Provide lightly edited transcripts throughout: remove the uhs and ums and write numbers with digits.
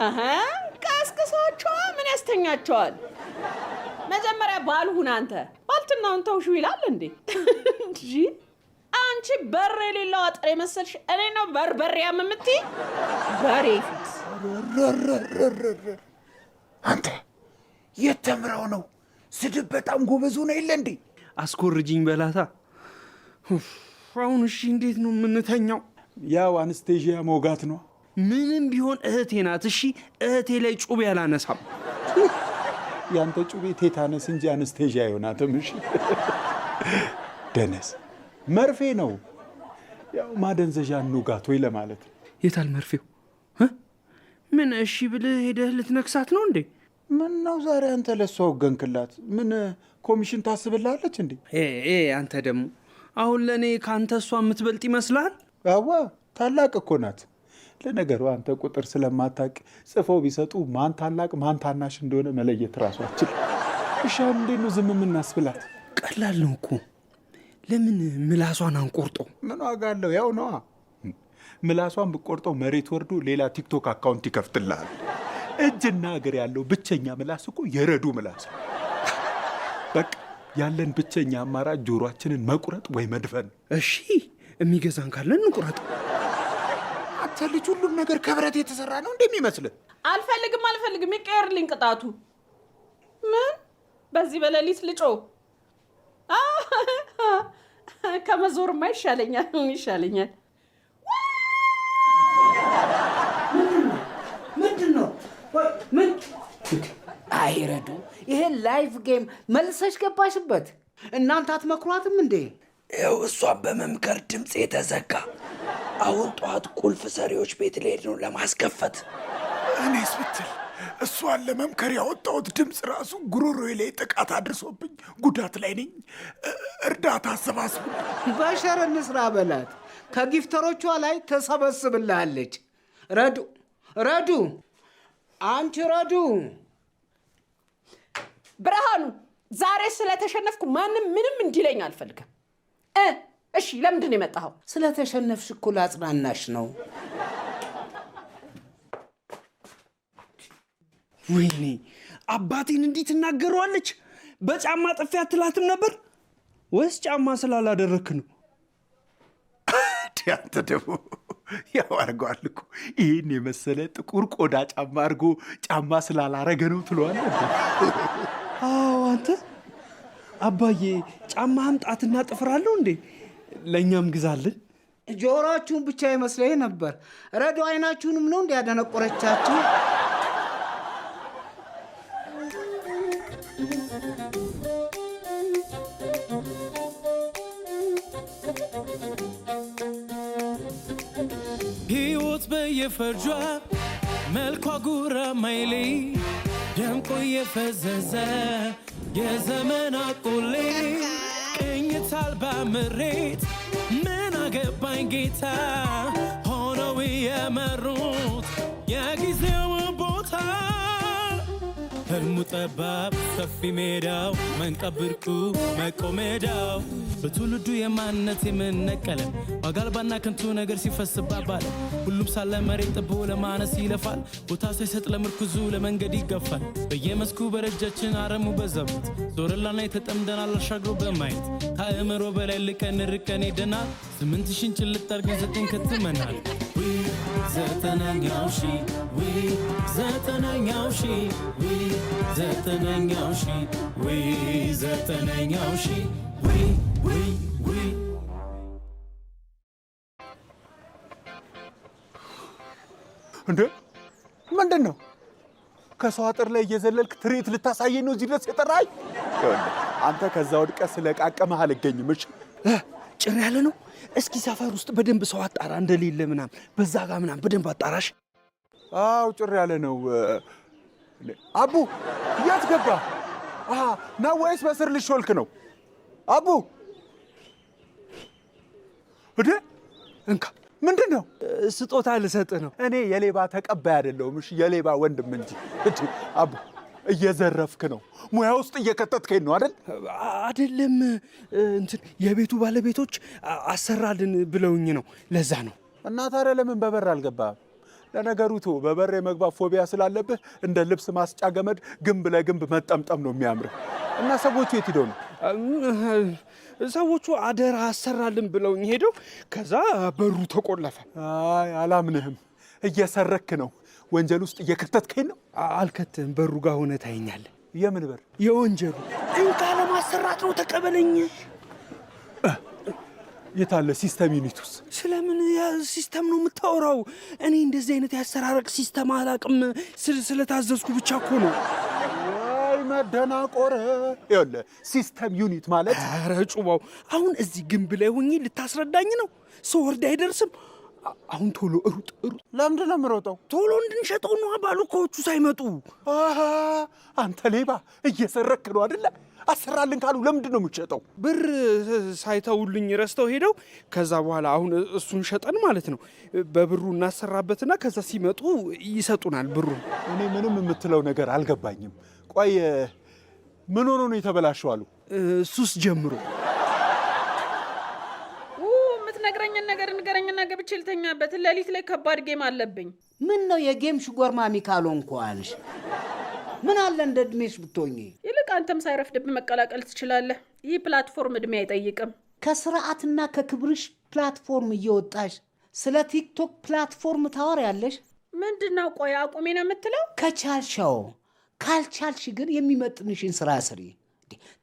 አሃ ቀስቅሳቸው ምን ያስተኛቸዋል? መጀመሪያ ባልሁን አንተ ባልትናውን ተውሽው ይላል እንዴ? እንጂ አንቺ በር የሌለው አጥር የመሰልሽ እኔ ነው በርበሬ ያመምትይ በሬ ፊት አንተ የተምራው ነው ስድብ በጣም ጎበዝ ነው ይለ እንዴ? አስኮርጂኝ በላታ። አሁን እሺ እንዴት ነው የምንተኛው? ያው አንስቴዥያ ሞጋት ነው። ምንም ቢሆን እህቴ ናት። እሺ እህቴ ላይ ጩቤ አላነሳም። ያንተ ጩቤ ቴታነስ እንጂ አንስቴዥያ አይሆናትም። እሺ ደነስ መርፌ ነው። ያው ማደንዘዣ ኑጋት ወይ ለማለት። የታል መርፌው? ምን እሺ ብለህ ሄደህ ልትነክሳት ነው እንዴ? ምን ነው ዛሬ አንተ ለሷ ወገንክላት? ምን ኮሚሽን ታስብላለች እንዴ? አንተ ደግሞ አሁን ለኔ ካንተ እሷ የምትበልጥ ይመስላል? አዋ ታላቅ እኮ ናት። ለነገሩ አንተ ቁጥር ስለማታውቅ ጽፈው ቢሰጡ ማን ታላቅ ማን ታናሽ እንደሆነ መለየት ራሷችን። እሺ እንዴት ነው ዝም የምናስብላት? ቀላል ነው እኮ። ለምን ምላሷን አንቆርጦ? ምን ዋጋ አለው? ያው ነዋ። ምላሷን ብቆርጠው መሬት ወርዶ ሌላ ቲክቶክ አካውንት ይከፍትልሃል። እጅና እግር ያለው ብቸኛ ምላስ እኮ የረዱ ምላስ። በቃ ያለን ብቸኛ አማራጭ ጆሮአችንን መቁረጥ ወይ መድፈን። እሺ የሚገዛን ካለን እንቁረጥ። አንተ ልጅ ሁሉም ነገር ከብረት የተሰራ ነው እንደሚመስልህ? አልፈልግም ይቀየርልኝ ቅጣቱ። ምን በዚህ በሌሊት ልጮ ከመዞርማ ይሻለኛል። ምንድነው? ምን አይረዱ? ይሄ ላይቭ ጌም መልሰሽ ገባሽበት። እናንተ አትመክሯትም እንዴ? ይኸው እሷን በመምከር ድምፅ የተዘጋ። አሁን ጠዋት ቁልፍ ሰሪዎች ቤት ልሄድ ነው ለማስከፈት። እኔስ ብትል እሷን ለመምከር ያወጣሁት ድምፅ ራሱ ጉሮሮዬ ላይ ጥቃት አድርሶብኝ ጉዳት ላይ ነኝ። እርዳታ አሰባስቡ። በሸር እንስራ በላት። ከጊፍተሮቿ ላይ ተሰበስብልሃለች። ረዱ አንቺ ረዱ። ብርሃኑ ዛሬ ስለተሸነፍኩ ማንም ምንም እንዲለኝ አልፈልግም። እሺ ለምንድን ነው የመጣኸው? ስለተሸነፍሽ እኮ ላጽናናሽ ነው። ወይኔ አባቴን እንዲህ ትናገረዋለች? በጫማ ጥፊ አትላትም ነበር ወይስ ጫማ ስላላደረክ ነው? አንተ ደግሞ ያው አድርገዋል እኮ ይህን የመሰለ ጥቁር ቆዳ ጫማ አድርጎ ጫማ ስላላረገ ነው ትለዋለህ። አዎ አንተ አባዬ ጫማህም ጣትና ጥፍር አለው እንዴ? ለእኛም ግዛልን። ጆሮአችሁን ብቻ ይመስለኝ ነበር። ረዱ አይናችሁንም ነው እንዲያደነቆረቻችሁ። ሕይወት በየፈርጇ መልኳ ጉራ ማይሌ ደምቆ የፈዘዘ የዘመን አቆሌ ቅኝት አልባ ምሬት ምን አገባኝ ጌታ ሆነው የመሩት የጊዜው ቦታ ህልሙ ጠባብ ሰፊ ሜዳው መንቀብርቁ መቆሜዳው በትውልዱ የማንነት የምንነቀለ ዋጋ አልባና ከንቱ ነገር ሲፈስባባል ሁሉም ሳለ መሬት ጥቦ ለማነስ ይለፋል ቦታ ሳይሰጥ ለምርኩዙ ለመንገድ ይገፋል በየመስኩ በረጃችን አረሙ በዛበት ዞረላና የተጠምደናል አሻግሮ በማየት ከአእምሮ በላይ ልቀን ርቀን ሄደናል 8,000 ጭልጥ አድርገን 9 ከትመናል ዘጠነኛው ሺ ዘጠነኛው ሺ ዘጠነኛው ሺ ዘጠነኛው ሺ እንዴ ምንድን ነው? ከሰው አጥር ላይ እየዘለልክ ትርኢት ልታሳየኝ ነው እዚህ ድረስ የጠራኸኝ? አንተ ከዛ ወድቀህ ስለቃቀመህ አልገኝም። እሺ ጭር ያለ ነው። እስኪ ሰፈር ውስጥ በደንብ ሰው አጣራ እንደሌለ ምናምን በዛ ጋር ምናምን በደንብ አጣራሽ። አው ጭር ያለ ነው። አቡ የት ገባ? ነው ወይስ በስር ልሾልክ ነው? አቡ እዴ እንካ ምንድን ነው? ስጦታ ልሰጥህ ነው። እኔ የሌባ ተቀባይ አይደለሁም። እሺ የሌባ ወንድም እንጂ። እዴ አቡ እየዘረፍክ ነው። ሙያ ውስጥ እየከተትከኝ ነው አይደል? አይደለም እንትን የቤቱ ባለቤቶች አሰራልን ብለውኝ ነው። ለዛ ነው። እና ታዲያ ለምን በበር አልገባህም? ለነገሩ ቶ በበር የመግባት ፎቢያ ስላለብህ እንደ ልብስ ማስጫ ገመድ ግንብ ለግንብ መጠምጠም ነው የሚያምርህ። እና ሰዎቹ የት ሄደው ነው? ሰዎቹ አደራ አሰራልን ብለውኝ ሄደው ከዛ በሩ ተቆለፈ። አይ አላምንህም። እየሰረክ ነው። ወንጀል ውስጥ እየከተትከኝ ነው። አልከትህም። በሩ ጋር ሆነ ታየኛለህ። የምን በር? የወንጀሉ እንካ ለማሰራት ነው። ተቀበለኝ። የታለ ሲስተም ዩኒቱስ? ስለምን ሲስተም ነው የምታወራው? እኔ እንደዚህ አይነት ያሰራረቅ ሲስተም አላቅም። ስለታዘዝኩ ብቻ እኮ ነው። አይ መደናቆር። ይኸውልህ ሲስተም ዩኒት ማለት ኧረ ጩባው፣ አሁን እዚህ ግንብ ላይ ሆኜ ልታስረዳኝ ነው? ሰው ወርድ አይደርስም። አሁን ቶሎ ሩጥ። ለምንድን ነው የምሮጠው? ቶሎ እንድንሸጠው ነው ባሉኮቹ ሳይመጡ። አንተ ሌባ እየሰረክ ነው አይደለ? አሰራልን ካሉ ለምንድን ነው የምትሸጠው? ብር ሳይተውልኝ ረስተው ሄደው ከዛ በኋላ አሁን እሱን ሸጠን ማለት ነው። በብሩ እናሰራበትና ከዛ ሲመጡ ይሰጡናል ብሩ። እኔ ምንም የምትለው ነገር አልገባኝም። ቆይ ምን ሆኖ ነው የተበላሸው አሉ? ሱስ ጀምሮ የምትነግረኝን ነገር ንገረኝና ገብቼ ልተኛበት። ሌሊት ላይ ከባድ ጌም አለብኝ። ምን ነው የጌም ሽጎርማሚ ካልሆንኩ አልሽ? ምን አለ እንደ እድሜሽ ብትሆኚ። ይልቅ አንተም ሳይረፍድብህ መቀላቀል ትችላለህ። ይህ ፕላትፎርም እድሜ አይጠይቅም። ከስርዓትና ከክብርሽ ፕላትፎርም እየወጣሽ ስለ ቲክቶክ ፕላትፎርም ታወሪያለሽ? ምንድነው? ቆይ አቁሜ ነው የምትለው? ከቻልሻው፣ ካልቻልሽ ግን የሚመጥንሽን ስራ ስሪ።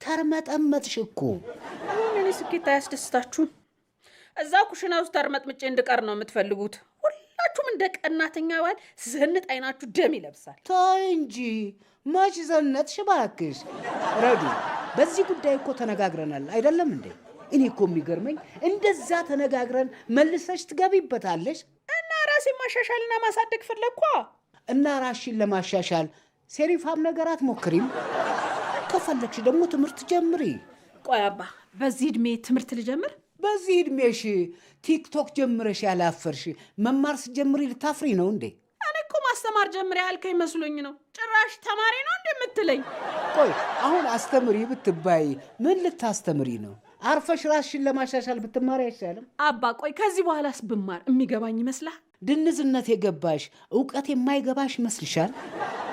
ተርመጠመጥሽ እኮ። ምን ስኬት አያስደስታችሁም? እዛ ኩሽና ውስጥ ተርመጥምጬ እንድቀር ነው የምትፈልጉት? ሁላችሁም እንደ ቀናተኛ ባል ዘንጥ አይናችሁ ደም ይለብሳል። ተይ እንጂ መች ዘነጥሽ እባክሽ። ረዱ፣ በዚህ ጉዳይ እኮ ተነጋግረናል አይደለም እንዴ? እኔ እኮ የሚገርመኝ እንደዛ ተነጋግረን መልሰሽ ትገቢበታለሽ። እና ራሴን ማሻሻልና ማሳደግ ፈለግኳ። እና ራስሽን ለማሻሻል ሴሪፋም ነገር አትሞክሪም? ከፈለግሽ ደግሞ ትምህርት ጀምሪ። ቆይ አባ፣ በዚህ እድሜ ትምህርት ልጀምር? በዚህ እድሜሽ ቲክቶክ ጀምረሽ ያላፈርሽ መማር ስትጀምሪ ልታፍሪ ነው እንዴ? እኔ እኮ ማስተማር ጀምሬ ያልከኝ መስሎኝ ነው። ጭራሽ ተማሪ ነው እንዴ የምትለኝ? ቆይ አሁን አስተምሪ ብትባይ ምን ልታስተምሪ ነው? አርፈሽ ራስሽን ለማሻሻል ብትማሪ አይሻልም? አባ ቆይ ከዚህ በኋላስ ብማር የሚገባኝ ይመስላል? ድንዝነት የገባሽ እውቀት የማይገባሽ ይመስልሻል?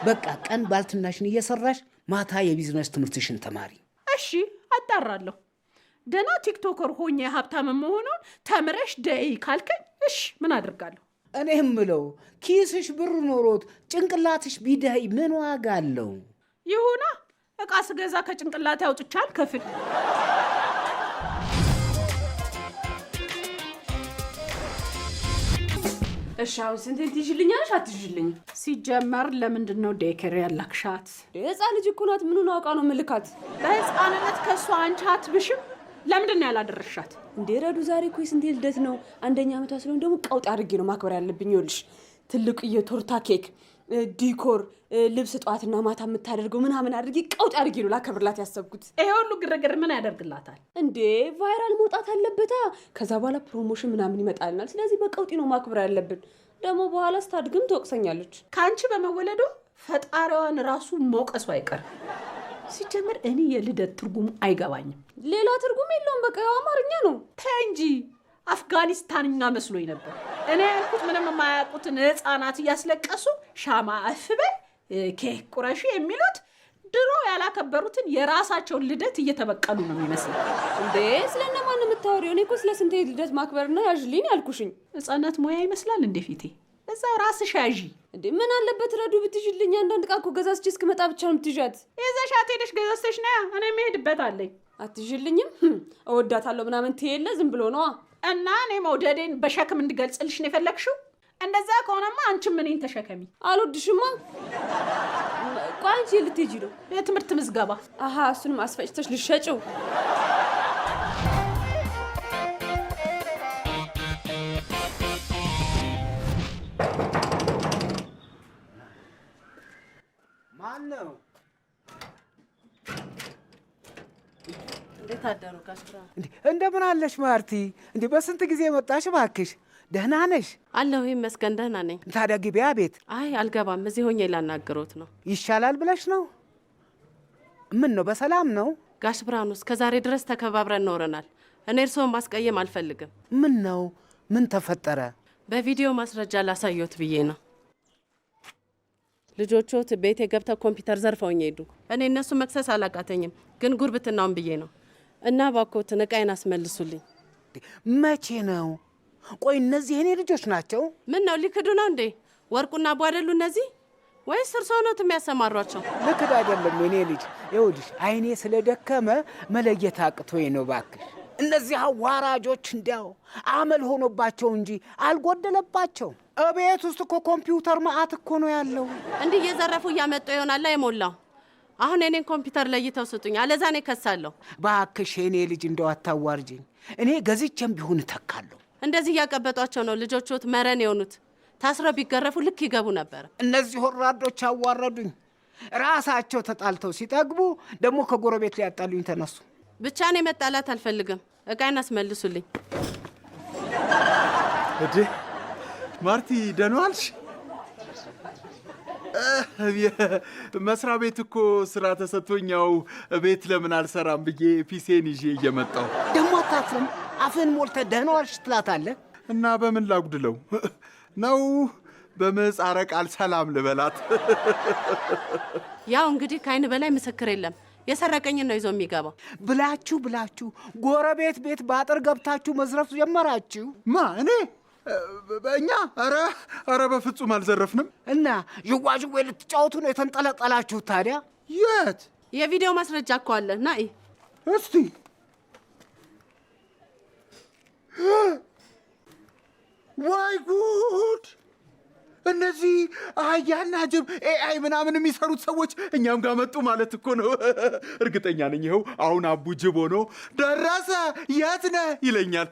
በቃ ቀን ባልትናሽን እየሰራሽ ማታ የቢዝነስ ትምህርትሽን ተማሪ። እሺ አጣራለሁ። ደና ቲክቶከር ሆኜ ሀብታም መሆኑን ተምረሽ ደይ ካልከኝ እሺ ምን አድርጋለሁ? እኔ የምለው ኪስሽ ብር ኖሮት ጭንቅላትሽ ቢደይ ምን ዋጋ አለው? ይሁና እቃ ስገዛ ከጭንቅላቴ አውጥቻል ከፍል። እሺ አሁን ስንቴን ትይዥልኛለሽ አትይዥልኝ? ሲጀመር ለምንድን ነው ዴይኬር ያላክሻት? ህፃን ልጅ እኮ ናት። ምኑን አውቃ ነው ምልካት? በህፃንነት ከእሷ አንቺ አትብሽም? ለምንድን ነው ያላደረሻት? እንዴ ረዱ፣ ዛሬ እኮ የስንቴ ልደት ነው። አንደኛ ዓመቷ ስለሆነ ደግሞ ቀውጥ አድርጌ ነው ማክበር ያለብኝ። ይኸውልሽ ትልቅ የቶርታ ኬክ፣ ዲኮር፣ ልብስ ጠዋትና ማታ የምታደርገው ምናምን አድርጌ ቀውጥ አድርጌ ነው ላከብርላት ያሰብኩት። ይሄ ሁሉ ግርግር ምን ያደርግላታል እንዴ? ቫይራል መውጣት አለበታ። ከዛ በኋላ ፕሮሞሽን ምናምን ይመጣልናል። ስለዚህ በቀውጢ ነው ማክበር ያለብን። ደግሞ በኋላ ስታድግም ትወቅሰኛለች። ከአንቺ በመወለዱ ፈጣሪዋን ራሱ መውቀሱ አይቀርም። ሲጀምር እኔ የልደት ትርጉሙ አይገባኝም። ሌላ ትርጉም የለውም። በቃ ያው አማርኛ ነው። ተይ እንጂ አፍጋኒስታንኛ መስሎኝ ነበር። እኔ ያልኩት ምንም የማያውቁትን ህፃናት እያስለቀሱ ሻማ አፍበይ ኬክ ቁረሺ የሚሉት ድሮ ያላከበሩትን የራሳቸውን ልደት እየተበቀሉ ነው የሚመስለው። እንዴ ስለነማን የምታወሪው? እኔ እኮ ስለ ስንቴ ልደት ማክበርና ያዥልኝ ያልኩሽኝ። ህፃናት ሙያ ይመስላል እንዴ ፊቴ? እዛው ራስሽ ያዢ። እንዴ ምን አለበት ረዱ ብትይዥልኝ? አንዳንድ ዕቃ እኮ ገዛዝቼ እስክመጣ ብቻ ነው የምትይዣት። ይዘሻት ሄደሽ ገዛዝተሽ ነያ። እኔ የምሄድበት አለኝ። አትይዥልኝም? እወዳታለሁ ምናምን ትየለ ዝም ብሎ ነዋ። እና እኔ መውደዴን በሸክም እንድገልጽልሽ ነው የፈለግሽው? እንደዛ ከሆነማ አንቺም እኔን ተሸከሚ። አልወድሽማ። ቆይ አንቺ ልትሄጂ ነው? የትምህርት ምዝገባ። አሃ እሱንም አስፈጭተሽ ልትሸጪው? ማነው? እንዴት አደሩ ጋሽራ? እንደምን አለሽ ማርቲ? እንዴ በስንት ጊዜ መጣሽ እባክሽ? ደህና ነሽ? አለሁ ይመስገን ደህና ነኝ። ታዲያ ግቢያ ቤት። አይ አልገባም፣ እዚህ ሆኜ ላናግሮት ነው። ይሻላል ብለሽ ነው? ምን ነው በሰላም ነው? ጋሽ ብርሃኑ እስከዛሬ ድረስ ተከባብረን ኖረናል። እኔ እርስዎን ማስቀየም አልፈልግም። ምን ነው? ምን ተፈጠረ? በቪዲዮ ማስረጃ ላሳየዎት ብዬ ነው። ልጆቹት ቤቴ ገብተው ኮምፒውተር ዘርፈውኝ ሄዱ። እኔ እነሱ መክሰስ አላቃተኝም፣ ግን ጉርብትናውን ብዬ ነው። እና እባክዎትን ዕቃዬን አስመልሱልኝ። መቼ ነው? ቆይ እነዚህ የኔ ልጆች ናቸው? ምን ነው ሊክዱ ነው እንዴ? ወርቁና አቡ አይደሉ እነዚህ? ወይስ እርስዎ ኖት የሚያሰማሯቸው? ልክድ አይደለም የኔ ልጅ። ይኸውልሽ አይኔ ስለደከመ መለየት አቅቶኝ ነው። እባክሽ እነዚህ አዋራጆች እንዲያው አመል ሆኖባቸው እንጂ አልጎደለባቸው። እቤት ውስጥ እኮ ኮምፒውተር መዓት እኮ ነው ያለው። እንዲህ እየዘረፉ እያመጡ ይሆናል የሞላው። አሁን የኔን ኮምፒውተር ለይተው ስጡኝ፣ አለዛ እኔ ከሳለሁ። እባክሽ የኔ ልጅ እንደው አታዋርጅኝ። እኔ ገዝቼም ቢሆን እተካለሁ። እንደዚህ እያቀበጧቸው ነው ልጆቹት መረን የሆኑት። ታስረው ቢገረፉ ልክ ይገቡ ነበር። እነዚህ ወራዶች አዋረዱኝ። ራሳቸው ተጣልተው ሲጠግቡ ደግሞ ከጎረቤት ሊያጣሉኝ ተነሱ። ብቻ እኔ መጣላት አልፈልግም። ዕቃዬን አስመልሱልኝ። እዴ ማርቲ ደህና ዋልሽ? መስሪያ ቤት እኮ ስራ ተሰጥቶኛው ቤት ለምን አልሰራም ብዬ ፒሴን ይዤ እየመጣሁ ደግሞ አታፍርም? አፍህን ሞልተህ ደህና ዋልሽ ትላታለህ። እና በምን ላጉድለው ነው? በምህጻረ ቃል ሰላም ልበላት። ያው እንግዲህ ከአይን በላይ ምስክር የለም። የሰረቀኝን ነው ይዞ የሚገባው። ብላችሁ ጎረቤት ቤት በአጥር ገብታችሁ መዝረፍ ጀመራችሁ። ማ እኔ? እኛ? ኧረ በፍጹም አልዘረፍንም። እና ዥዋዥዌ ልትጫወቱ ነው የተንጠለጠላችሁ? ታዲያ የት? የቪዲዮ ማስረጃ እኮ አለ። ና እስቲ ወይ ጉድ! እነዚህ አህያና ጅብ ኤአይ ምናምን የሚሰሩት ሰዎች እኛም ጋር መጡ ማለት እኮ ነው። እርግጠኛ ነኝ ይኸው አሁን አቡ ጅብ ሆኖ ደረሰ የት ነህ ይለኛል።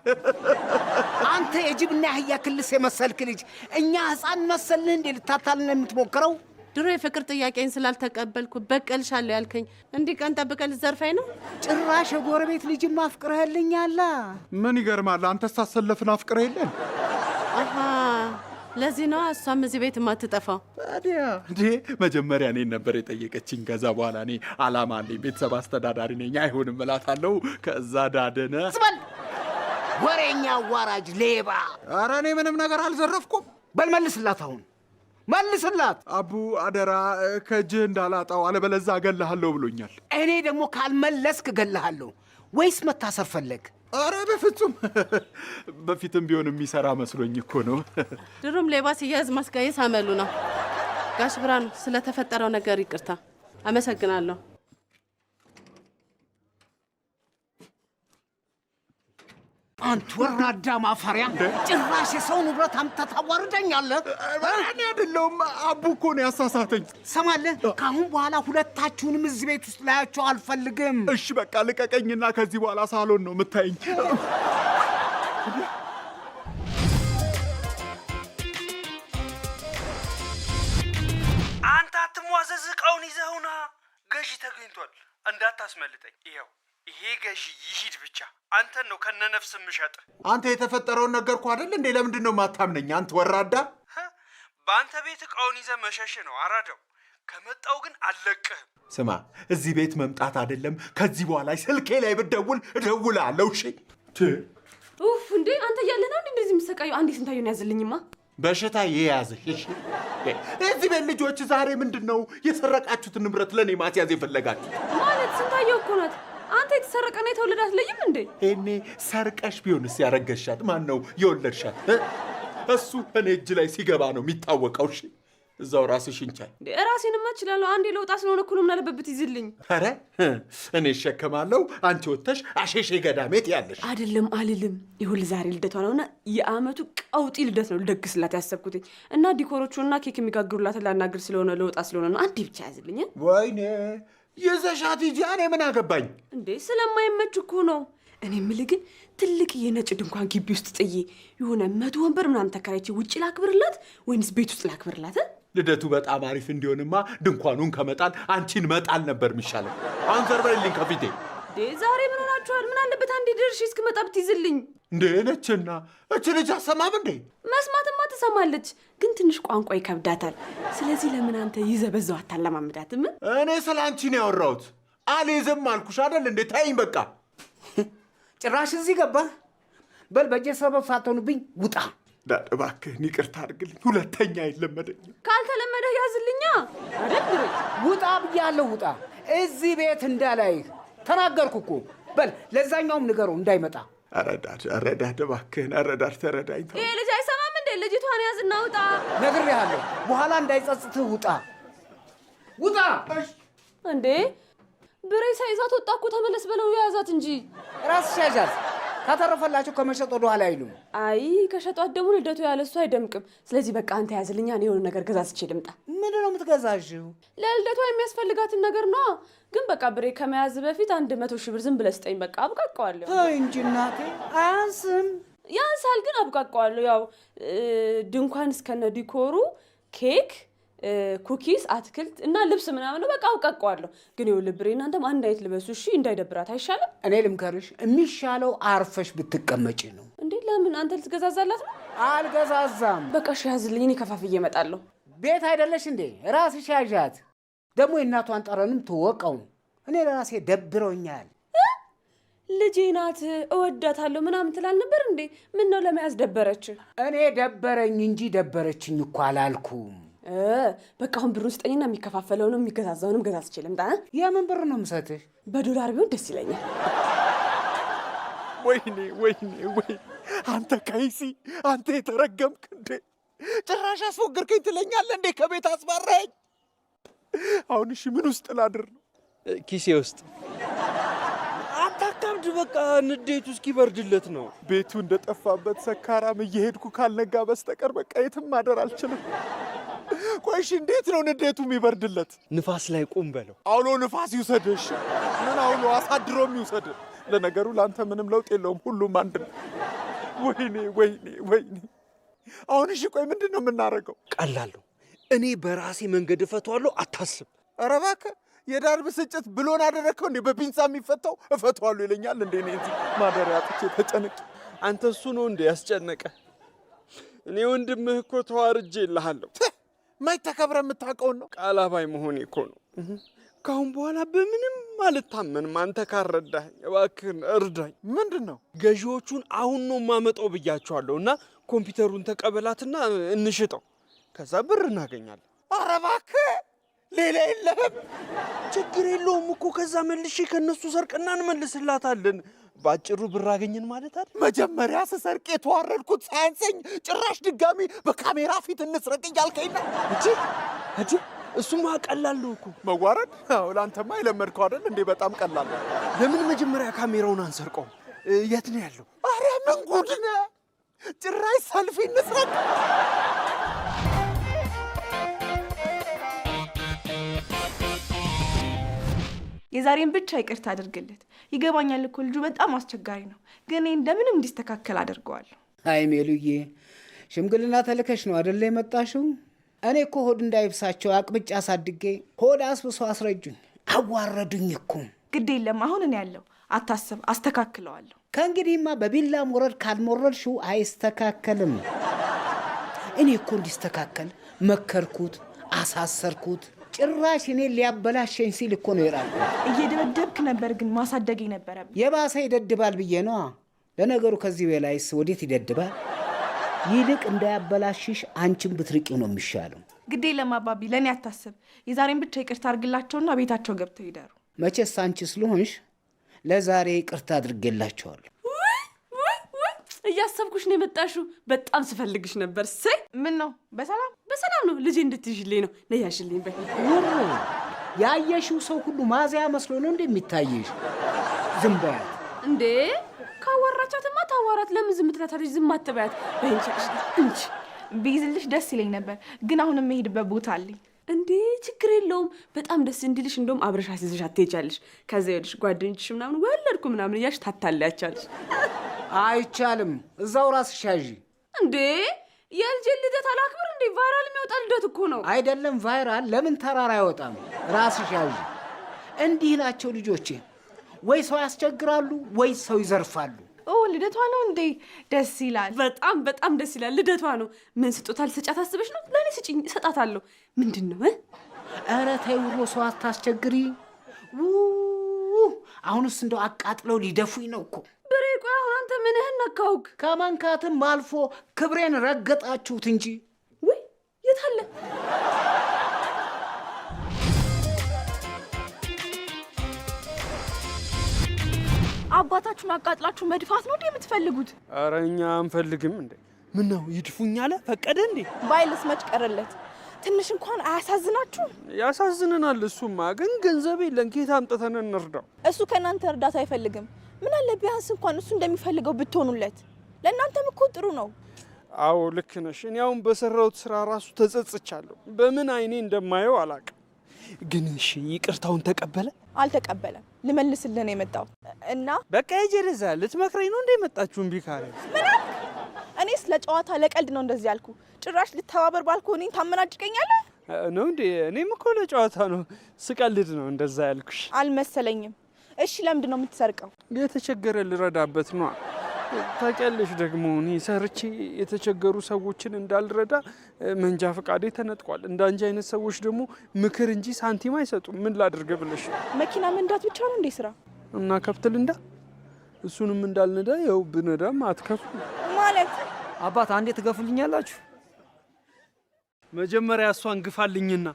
አንተ የጅብና አህያ ክልስ የመሰልክ ልጅ እኛ ሕፃን መሰልህ እንዴ ልታታልን የምትሞክረው? ድሮ የፍቅር ጥያቄን ስላልተቀበልኩ በቀልሻለሁ ያልከኝ እንዲህ ቀን ጠብቀህ ልትዘርፈኝ ነው? ጭራሽ የጎረቤት ልጅም አፍቅረህልኛላ። ምን ይገርማል። አንተ ስታሰለፍን አፍቅረህ የለን? አሃ ለዚህ ነው እሷም እዚህ ቤት የማትጠፋው። ታዲያ እንዴ መጀመሪያ እኔን ነበር የጠየቀችኝ። ከዛ በኋላ እኔ አላማ አለኝ፣ ቤተሰብ አስተዳዳሪ ነኝ፣ አይሆንም እላታለሁ። ከዛ ዳደነ ስበል ወሬኛ፣ አዋራጅ፣ ሌባ። ኧረ እኔ ምንም ነገር አልዘረፍኩም። በል መልስላት፣ አሁን መልስላት። አቡ አደራ ከእጅህ እንዳላጣው አለበለዛ እገልሃለሁ ብሎኛል። እኔ ደግሞ ካልመለስክ እገልሃለሁ። ወይስ መታሰር ፈለግ? ኧረ በፍጹም በፊትም ቢሆን የሚሰራ መስሎኝ እኮ ነው። ድሮም ሌባ ሲያዝ ማስጋየት አመሉ ነው። ጋሽ ብርሃኑ ስለተፈጠረው ነገር ይቅርታ። አመሰግናለሁ። አንተ ወራዳ ማፈሪያ! ጭራሽ የሰው ንብረት አምጥተህ ታዋርደኛለህ። እኔ አይደለሁም አቡ እኮ ነው ያሳሳተኝ። ሰማለህ? ከአሁን በኋላ ሁለታችሁንም እዚህ ቤት ውስጥ ላያቸው አልፈልግም። እሺ በቃ ልቀቀኝና ከዚህ በኋላ ሳሎን ነው የምታይኝ። አንተ አትሟዘዝ፣ ዕቃውን ይዘውና ገዢ ተገኝቷል። እንዳታስመልጠኝ። ይሄ ገዢ ይሂድ ብቻ። አንተን ነው ከነነፍስ የምሸጥ። አንተ የተፈጠረውን ነገርኩህ አይደል እንዴ? ለምንድን ነው የማታምነኝ? አንተ ወራዳ! በአንተ ቤት ዕቃውን ይዘህ መሸሽ ነው አራዳው። ከመጣው ግን አልለቅህም። ስማ፣ እዚህ ቤት መምጣት አይደለም ከዚህ በኋላ ስልኬ ላይ ብትደውል እደውልሃለሁ። እሺ? ኡፍ! እንዴ አንተ እያለህ ነው እንደዚህ የምትሰቃየው? አንዴ ስንታየውን ያዝልኝማ። በሽታ የያዘህ። እሺ? እዚህ ቤት ልጆች ዛሬ ምንድን ነው የሰረቃችሁትን ንብረት ለእኔ ማስያዝ የፈለጋችሁ? ማለት ስንታየው እኮ ናት። አንተ የተሰረቀና የተወለደ አትለይም እንዴ? እኔ ሰርቀሽ ቢሆንስ ያረገሻት ማን ነው የወለድሻት? እሱ እኔ እጅ ላይ ሲገባ ነው የሚታወቀው። እሺ እዛው ራስሽ እንቻል። ራሴንማ እችላለሁ። አንዴ ለውጣ ስለሆነ እኮ ነው ምን አለበት ይዝልኝ። ኧረ እኔ እሸከማለሁ፣ አንቺ ወጥተሽ አሼሼ ገዳሜት ያለሽ። አይደለም አልልም። ይኸውልህ ዛሬ ልደቷ ነውና የአመቱ ቀውጢ ልደት ነው ልደግስላት ያሰብኩት እና ዲኮሮቹንና ኬክ የሚጋግሩላትን ላናግር ስለሆነ ለውጣ ስለሆነ ነው። አንዴ ብቻ ያዝልኝ። ወይኔ የዘሻት ሂጂ፣ እኔ ምን አገባኝ እንዴ? ስለማይመች እኮ ነው። እኔ የምልህ ግን ትልቅ የነጭ ድንኳን ግቢ ውስጥ ጥዬ የሆነ 100 ወንበር ምናምን ተከራይቼ ውጭ ላክብርላት ወይንስ ቤት ውስጥ ላክብርላት? ልደቱ በጣም አሪፍ እንዲሆንማ ድንኳኑን ከመጣል አንቺን መጣል ነበር የሚሻለው። አሁን ዘርበልኝ ከፊቴ። ዛሬ ምን ሆናችኋል? ምን አለበት አንዴ ደርሼ እስክመጣ ብትይዝልኝ። እንዴ ነችና እች ልጅ አሰማም እንዴ? መስማትማ ትሰማለች፣ ግን ትንሽ ቋንቋ ይከብዳታል። ስለዚህ ለምን አንተ ይዘህ በዛው አታለማምዳትም? እኔ ስለ አንቺ ነው ያወራሁት። አልይዝም አልኩሽ አይደል እንዴ? ታይኝ በቃ። ጭራሽ እዚህ ገባ። በል በጀ ሰበብ ሳትሆኑብኝ ውጣ። ዳድ እባክህን ይቅርታ አድርግልኝ። ሁለተኛ አይለመደኝም። ካልተለመደ ያዝልኛ አይደል? ውጣ ብያለሁ፣ ውጣ። እዚህ ቤት እንዳላይህ ተናገርኩ እኮ። በል ለዛኛውም ንገረው እንዳይመጣ። ኧረ ዳድ እባክህን፣ ኧረ ዳድ ተረዳኝ። ይሄ ልጅ አይሰማም እንዴ? ልጅቷን ያዝና ውጣ። ነግሬሃለሁ፣ በኋላ እንዳይጸጽትህ ውጣ፣ ውጣ። እንዴ ብሬ ሳይዛት ወጣ እኮ። ተመለስ በለው የያዛት እንጂ ራስሽ ያዣት። ካተረፈላቸው ከመሸጥ ወደ ኋላ አይሉም። አይ ከሸጧት ደግሞ ልደቱ ያለሱ አይደምቅም። ስለዚህ በቃ አንተ ያዝልኛ፣ እኔ የሆነ ነገር ገዛዝቼ ልምጣ። ምንድን ነው የምትገዛዥው? ለልደቷ የሚያስፈልጋትን ነገር ነው። ግን በቃ ብሬ ከመያዝ በፊት 100,000 ብር ዝም ብለህ ስጠኝ። በቃ አብቃቀዋለሁ። ተይ እንጂ እናቴ፣ አያንስም። ያንሳል ግን አብቃቀዋለሁ። ያው ድንኳን እስከነ ዲኮሩ፣ ኬክ፣ ኩኪስ፣ አትክልት እና ልብስ ምናምን ነው። በቃ አውቃቀዋለሁ። ግን ይኸውልህ ብሬ እናንተም አንድ አይነት ልበሱ እሺ፣ እንዳይደብራት አይሻልም? እኔ ልምከርሽ፣ የሚሻለው አርፈሽ ብትቀመጪ ነው። እንዴ ለምን? አንተ ልትገዛዛላት ነው? አልገዛዛም። በቃ እሺ ያዝልኝ፣ እኔ ከፋፍዬ እመጣለሁ። ቤት አይደለሽ እንዴ? ራስሽ ያዣት። ደግሞ የእናቷን ጠረንም ትወቀው። እኔ ለራሴ ደብረውኛል። ልጄ ናት እወዳታለሁ ምናምን ትላል ነበር እንዴ? ምን ነው ለመያዝ ደበረች? እኔ ደበረኝ እንጂ ደበረችኝ እኮ አላልኩም። በቃ አሁን ብሩን ስጠኝና የሚከፋፈለውንም የሚገዛዛውንም ገዛዝቼ ልምጣ። የምን ብር ነው የምሰጥሽ? በዶላር ቢሆን ደስ ይለኛል። ወይኔ አንተ ከይሲ፣ አንተ የተረገምክ እንዴ! ጭራሽ አስፎገርከኝ ትለኛለህ እንዴ? ከቤት አስባረኝ። አሁን እሺ ምን ውስጥ ላድር ነው? ኪሴ ውስጥ። አታካብድ፣ በቃ ንዴቱ እስኪበርድለት ነው። ቤቱ እንደጠፋበት ሰካራም እየሄድኩ ካልነጋ በስተቀር በቃ የትም ማደር አልችልም። ቆይሽ እንዴት ነው ንዴቱ የሚበርድለት? ንፋስ ላይ ቁም በለው። አውሎ ንፋስ ይውሰድሽ። ምን አውሎ አሳድሮም ይውሰድ። ለነገሩ ለአንተ ምንም ለውጥ የለውም፣ ሁሉም አንድ ነው። ወይኔ። አሁን እሺ ቆይ ምንድን ነው የምናደርገው? ቀላለሁ። እኔ በራሴ መንገድ እፈቷለሁ፣ አታስብ። ኧረ እባክህ የዳር ብስጭት ብሎን አደረግከው እንዴ? በፒንሳ የሚፈታው እፈቷለሁ ይለኛል እንዴ? እኔ እዚህ ማደሪያ አጥቼ ተጨነቅ። አንተ እሱ ነው እንዴ ያስጨነቀ? እኔ ወንድምህ እኮ ተዋርጄ እልሃለሁ። ማይ ተከብረ የምታውቀውን ነው። ቃላባይ መሆኔ እኮ ነው። ካሁን በኋላ በምንም አልታመንም። አንተ ካረዳኸኝ እባክህን እርዳኝ። ምንድን ነው? ገዢዎቹን አሁን ነው የማመጣው ብያቸዋለሁ። እና ኮምፒውተሩን ተቀበላትና እንሽጠው፣ ከዛ ብር እናገኛለን። ኧረ እባክህ ሌላ የለህም? ችግር የለውም እኮ ከዛ መልሼ ከነሱ ሰርቅና እንመልስላታለን። ባጭሩ ብር አገኘን ማለት አይደል? መጀመሪያ ስሰርቅ የተዋረድኩት ሳያንሰኝ ጭራሽ ድጋሚ በካሜራ ፊት እንስረቅ እያልከኝ ነው እንጂ እሱማ ቀላል ነው እኮ መዋረድ። አዎ ለአንተማ የለመድከው አይደል እንዴ? በጣም ቀላል ነው። ለምን መጀመሪያ ካሜራውን አንሰርቀውም? የት ነው ያለው? ኧረ ምን ጉድ ነህ! ጭራሽ ሰልፊ እንስረቅ። የዛሬን ብቻ ይቅርታ አድርግለት። ይገባኛል እኮ ልጁ በጣም አስቸጋሪ ነው፣ ግን እኔ እንደምንም እንዲስተካከል አድርገዋለሁ። አይ ሜሉዬ፣ ሽምግልና ተልከሽ ነው አይደለ የመጣሽው? እኔ እኮ ሆድ እንዳይብሳቸው አቅብጫ አሳድጌ ሆድ አስብሶ አስረጁኝ፣ አዋረዱኝ እኮ። ግድ የለም አሁን እኔ ያለው አታስብ፣ አስተካክለዋለሁ። ከእንግዲህማ በቢላ ሞረድ ካልሞረድሽው አይስተካከልም። እኔ እኮ እንዲስተካከል መከርኩት፣ አሳሰርኩት። ጭራሽ እኔ ሊያበላሸኝ ሲል እኮ ነው ይራል። እየደበደብክ ነበር፣ ግን ማሳደግ ነበረብኝ። የባሰ ይደድባል ብዬ ነዋ። ለነገሩ ከዚህ በላይስ ወዴት ይደድባል? ይልቅ እንዳያበላሽሽ አንቺን ብትርቂው ነው የሚሻለው። ግዴ ለማባቢ ለእኔ አታስብ። የዛሬን ብቻ ይቅርታ አድርግላቸውና ቤታቸው ገብተው ይደሩ። መቼስ አንቺ ስለሆንሽ ለዛሬ ይቅርታ አድርጌላቸዋለሁ። እያሰብኩሽ ነው የመጣሽው። በጣም ስፈልግሽ ነበር። ሰይ ምን ነው? በሰላም ነው። ልጄ እንድትይዥልኝ ነው። ነያሽልኝ በይ። ያየሽው ሰው ሁሉ ማዚያ መስሎ ነው እንደሚታየሽ። ዝም በያት እንዴ። ካወራቻትማ ታዋራት። ለምን ዝም ትላታለሽ? ዝም አትበያት። በእንቻሽ እንጂ ቢይዝልሽ ደስ ይለኝ ነበር፣ ግን አሁን የምሄድበት ቦታ አለኝ። እንዴ ችግር የለውም። በጣም ደስ እንዲልሽ እንደውም አብረሽ አስይዘሽ አትሄጃለሽ። ከዛ ይኸውልሽ ጓደኞችሽ ምናምን ወለድኩ ምናምን እያልሽ ታታለያቻለሽ። አይቻልም። እዛው ራስሽ ያዢ። እንዴ የልጄ ልደት አላክብር እንዴ? ቫይራል የሚወጣ ልደት እኮ ነው። አይደለም ቫይራል፣ ለምን ተራራ አይወጣም? ራስሽ ያዢ። እንዲህ ናቸው ልጆቼ፣ ወይ ሰው ያስቸግራሉ ወይ ሰው ይዘርፋሉ። ልደቷ ነው እንዴ? ደስ ይላል። በጣም በጣም ደስ ይላል። ልደቷ ነው። ምን ስጦታ ልሰጫት አስበሽ ነው? ለእኔ ስጭኝ፣ እሰጣታለሁ። ምንድን ነው? ኧረ ተይ ውሎ፣ ሰው አታስቸግሪ። አሁንስ እንደው አቃጥለው ሊደፉኝ ነው እኮ። ብሬ ቆይ፣ አሁን አንተ ምንህን ነካውክ? ከመንካትም አልፎ ክብሬን ረገጣችሁት እንጂ። ወይ የት አለ? አባታችሁን አቃጥላችሁ መድፋት ነው እንዴ የምትፈልጉት? ኧረ እኛ አንፈልግም እንዴ። ምን ነው ይድፉኝ አለ ፈቀደ እንዴ? ባይልስ መች ቀረለት? ትንሽ እንኳን አያሳዝናችሁም? ያሳዝነናል። እሱማ ግን ገንዘብ የለን፣ ከየት አምጥተን እንርዳው? እሱ ከእናንተ እርዳታ አይፈልግም። ምን አለ ቢያንስ እንኳን እሱ እንደሚፈልገው ብትሆኑለት። ለእናንተም እኮ ጥሩ ነው። አዎ ልክ ነሽ። እኔ አሁን በሰራሁት ስራ ራሱ ተጸጽቻለሁ። በምን አይኔ እንደማየው አላውቅም። ግን እሺ ይቅርታውን ተቀበለ? አልተቀበለም። ልመልስልህ ነው የመጣሁት እና በቃ የጀለዛ ልትመክረኝ ነው እንደ መጣችሁ? እምቢ ካለ ምን እኔስ ለጨዋታ ለቀልድ ነው እንደዚህ ያልኩ። ጭራሽ ልተባበር ባልኩ እኔን ታመናጭቀኛለህ ነው እንዴ? እኔም እኮ ለጨዋታ ነው ስቀልድ ነው እንደዛ ያልኩሽ። አልመሰለኝም። እሺ ለምንድን ነው የምትሰርቀው? የተቸገረ ልረዳበት ነው። ታውቂያለሽ ደግሞ እኔ ሰርቼ የተቸገሩ ሰዎችን እንዳልረዳ መንጃ ፈቃዴ ተነጥቋል። እንዳንቺ አይነት ሰዎች ደግሞ ምክር እንጂ ሳንቲም አይሰጡም። ምን ላድርግ ብለሽ? መኪና መንዳት ብቻ ነው እንዴ ስራ? እና ከብት ልንዳ? እሱንም እንዳልነዳ ያው ብነዳም አትከፍሉ ማለት። አባት አንዴ ትገፉልኛላችሁ? መጀመሪያ እሷን ግፋልኝና።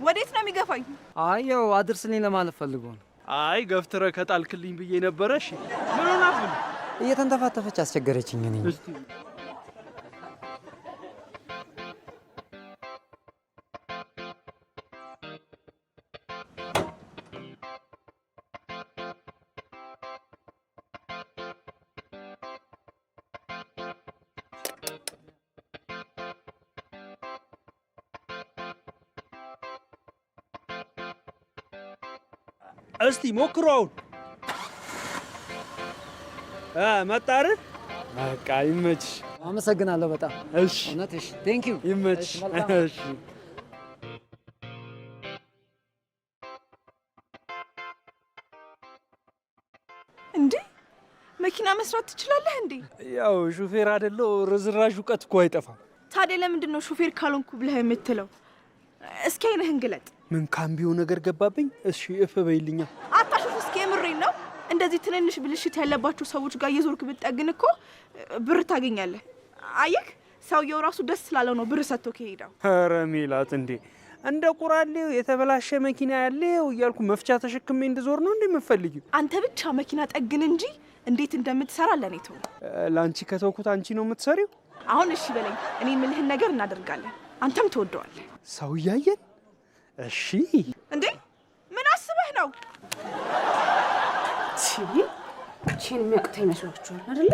ወዴት ነው የሚገፋኝ? አይ ያው አድርስልኝ ለማለት ፈልጎ ነው። አይ ገፍትረ ከጣልክልኝ ብዬ ነበረ። እሺ ምን ሆናብኝ? እየተንተፋተፈች አስቸገረችኝ። እኔ እስቲ ሞክረው። መጣር በቃ ይመችሽ። አመሰግናለሁ በጣም። እሺ እውነትሽ። ቴንክ ዩ። ይመችሽ። እሺ እንዴ መኪና መስራት ትችላለህ እንዴ? ያው ሹፌር አይደለው፣ ርዝራዥ እውቀት እኮ አይጠፋም። ታዲያ ለምንድን ነው ሹፌር ካልሆንኩ ብለህ የምትለው? እስኪ አይነህን ግለጥ። ምን ካምቢዮ ነገር ገባብኝ። እሺ እፍ በይልኛ። አታሹፍ። እስኪ የምሬን ነው። እንደዚህ ትንንሽ ብልሽት ያለባቸው ሰዎች ጋር እየዞርክ ብትጠግን እኮ ብር ታገኛለህ። አየህ፣ ሰውየው ራሱ ደስ ስላለው ነው ብር ሰጥቶ ከሄደው። ኧረ ሜላት እንዴ እንደ ቁራሌው የተበላሸ መኪና ያለው እያልኩ መፍቻ ተሸክሜ እንድዞር ነው እንደምፈልጊው? አንተ ብቻ መኪና ጠግን እንጂ እንዴት እንደምትሰራ ለኔ ተው። ላንቺ ከተውኩት አንቺ ነው የምትሰሪው። አሁን እሺ በለኝ። እኔ የምልህን ነገር እናደርጋለን፣ አንተም ትወደዋለህ። ሰው እያየን እሺ። እንዴ ምን አስበህ ነው? ቼን የሚያቅታ ይመስላችኋል አይደለ?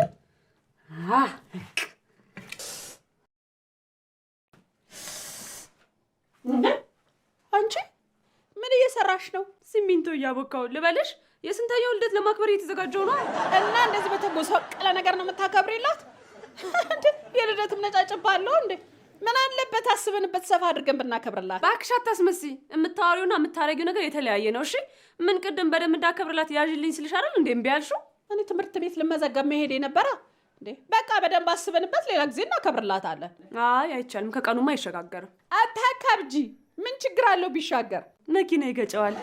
አንቺ ምን እየሰራሽ ነው? ሲሚንቶ እያቦካው ልበልሽ። የስንተኛው ልደት ለማክበር እየተዘጋጀው ነው እና እንደዚህ በተጎሳቀለ ነገር ነው የምታከብሪላት? የልደትም ነጫጭባ አለው እንዴ? ምን አለበት አስበንበት ሰፋ አድርገን ብናከብርላት? እባክሽ አታስመስይ። የምታወሪውና የምታረጊው ነገር የተለያየ ነው። እሺ ምን ቅድም በደንብ እንዳከብርላት ያዥልኝ ስልሽ አይደል እንዴ እምቢ ያልሽው? እኔ ትምህርት ቤት ልመዘገብ መሄድ ነበረ እንዴ? በቃ በደንብ አስበንበት ሌላ ጊዜ እናከብርላታለን። አይ አይቻልም፣ ከቀኑማ አይሸጋገርም። አታካብጂ። ምን ችግር አለው ቢሻገር? መኪና ይገጨዋል።